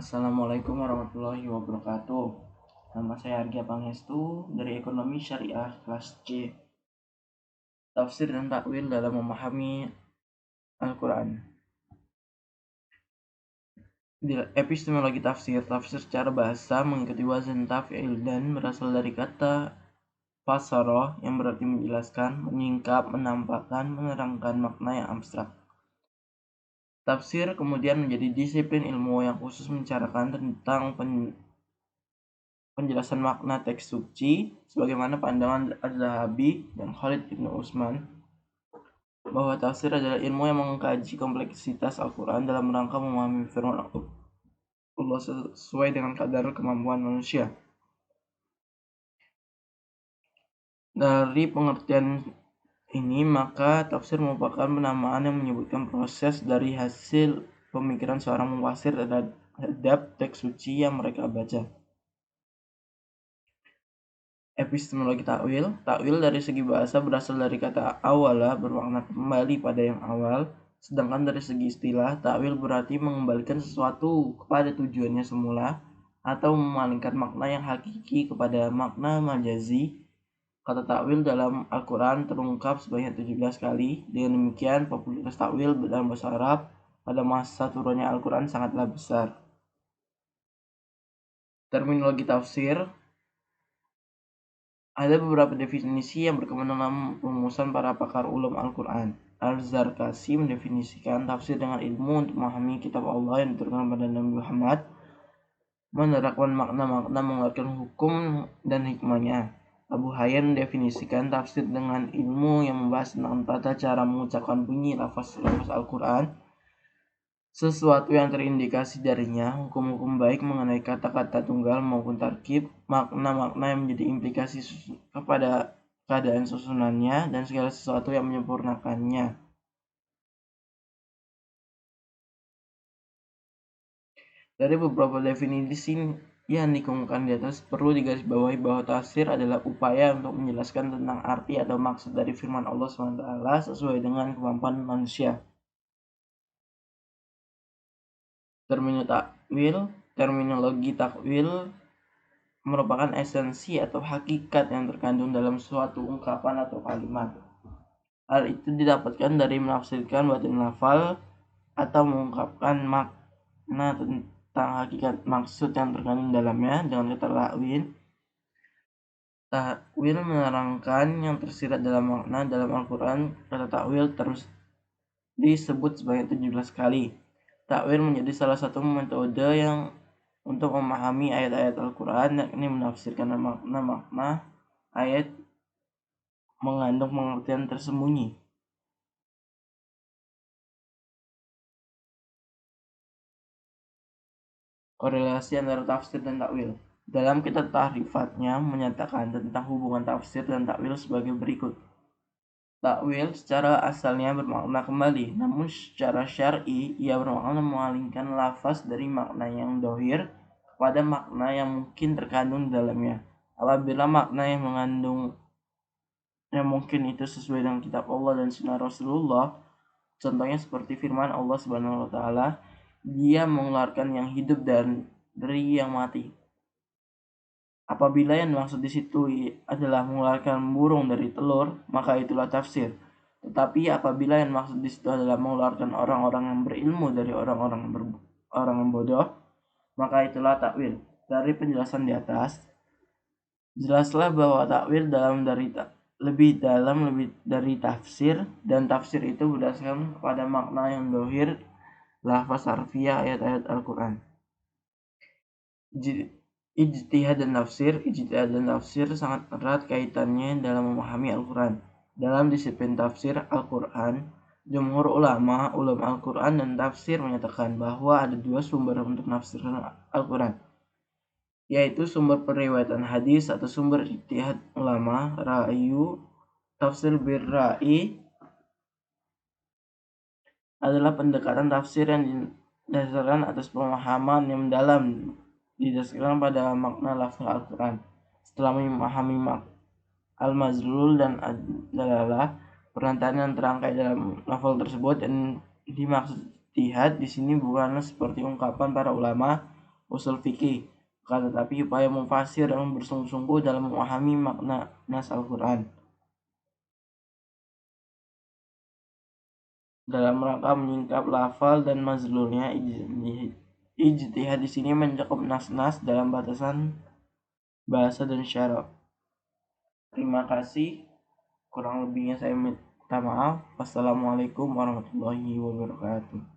Assalamualaikum warahmatullahi wabarakatuh. Nama saya Argia Pangestu dari Ekonomi Syariah kelas C. Tafsir dan takwil dalam memahami Al-Quran. Di epistemologi tafsir secara bahasa mengikuti wazan taf'il dan berasal dari kata fasara yang berarti menjelaskan, menyingkap, menampakkan, menerangkan makna yang abstrak. Tafsir kemudian menjadi disiplin ilmu yang khusus membicarakan tentang penjelasan makna teks suci sebagaimana pandangan Az-Zahabi dan Khalid Ibn Utsman bahwa tafsir adalah ilmu yang mengkaji kompleksitas Al-Quran dalam rangka memahami firman Allah sesuai dengan kadar kemampuan manusia. Dari pengertian ini, maka tafsir merupakan penamaan yang menyebutkan proses dari hasil pemikiran seorang mufasir terhadap teks suci yang mereka baca. Epistemologi takwil. Takwil dari segi bahasa berasal dari kata awala bermakna kembali pada yang awal, sedangkan dari segi istilah, takwil berarti mengembalikan sesuatu kepada tujuannya semula atau memalingkan makna yang hakiki kepada makna majazi. Kata takwil dalam Al-Quran terungkap sebanyak 17 kali. Dengan demikian, popularitas takwil dalam bahasa Arab pada masa turunnya Al-Quran sangatlah besar. Terminologi tafsir. Ada beberapa definisi yang berkembang dalam rumusan para pakar ulum Al-Quran. Al-Zarkasi mendefinisikan tafsir dengan ilmu untuk memahami kitab Allah yang diturunkan pada Nabi Muhammad, menerapkan makna-makna, mengeluarkan hukum dan hikmahnya. Abu Hayyan mendefinisikan tafsir dengan ilmu yang membahas tentang tata cara mengucapkan bunyi lafaz-lafaz Al-Quran, sesuatu yang terindikasi darinya, hukum-hukum baik mengenai kata-kata tunggal maupun tarkib, makna-makna yang menjadi implikasi kepada keadaan susunannya, dan segala sesuatu yang menyempurnakannya. Dari beberapa definisi yang dikemukakan di atas, perlu digarisbawahi bahwa tafsir adalah upaya untuk menjelaskan tentang arti atau maksud dari firman Allah SWT sesuai dengan kemampuan manusia. Terminologi takwil merupakan esensi atau hakikat yang terkandung dalam suatu ungkapan atau kalimat. Hal itu didapatkan dari menafsirkan batin lafal atau mengungkapkan makna tentang hakikat maksud yang terkandung dalamnya dengan kata takwil. Takwil menerangkan yang tersirat dalam makna dalam Al-Quran. Kata takwil terus disebut sebanyak 17 kali. Takwil menjadi salah satu metode yang untuk memahami ayat-ayat Al-Quran, yakni menafsirkan makna-makna ayat mengandung pengertian tersembunyi. Korelasi antara tafsir dan takwil. Dalam kitab Tahrifatnya menyatakan tentang hubungan tafsir dan takwil sebagai berikut. Takwil secara asalnya bermakna kembali, namun secara syar'i ia bermakna memalingkan lafaz dari makna yang dohir kepada makna yang mungkin terkandung di dalamnya. Apabila makna yang mungkin itu sesuai dengan kitab Allah dan sunnah Rasulullah, contohnya seperti firman Allah Subhanahu wa taala, Dia mengeluarkan yang hidup dari yang mati. Apabila yang dimaksud di situ adalah mengeluarkan burung dari telur, maka itulah tafsir. Tetapi apabila yang dimaksud di situ adalah mengeluarkan orang-orang yang berilmu dari orang yang bodoh, maka itulah takwil. Dari penjelasan di atas, jelaslah bahwa takwil lebih dari tafsir, dan tafsir itu berdasarkan pada makna yang dohir lafaz harfiah ayat-ayat Al-Quran. Ijtihad dan tafsir sangat erat kaitannya dalam memahami Al-Quran. Dalam disiplin tafsir Al-Quran, jumhur ulama Al-Quran dan tafsir menyatakan bahwa ada dua sumber untuk menafsirkan Al-Quran, yaitu sumber periwayatan hadis atau sumber ijtihad ulama. Ra'yu tafsir birra'i adalah pendekatan tafsir yang didasarkan atas pemahaman yang mendalam didasarkan pada makna lafaz Al-Quran. Setelah memahami al-mazlul dan ad-dalalah, perantaraan yang terangkai dalam lafaz tersebut, dan dimaksud ijtihad di sini bukanlah seperti ungkapan para ulama usul fikih. Akan tetapi upaya mufasir yang bersungguh-sungguh dalam memahami makna nas Al-Quran dalam rangka menyingkap lafal dan mazlulnya. Ijtihad di sini mencakup nas-nas dalam batasan bahasa dan syarak. Terima kasih. Kurang lebihnya saya minta maaf. Wassalamualaikum warahmatullahi wabarakatuh.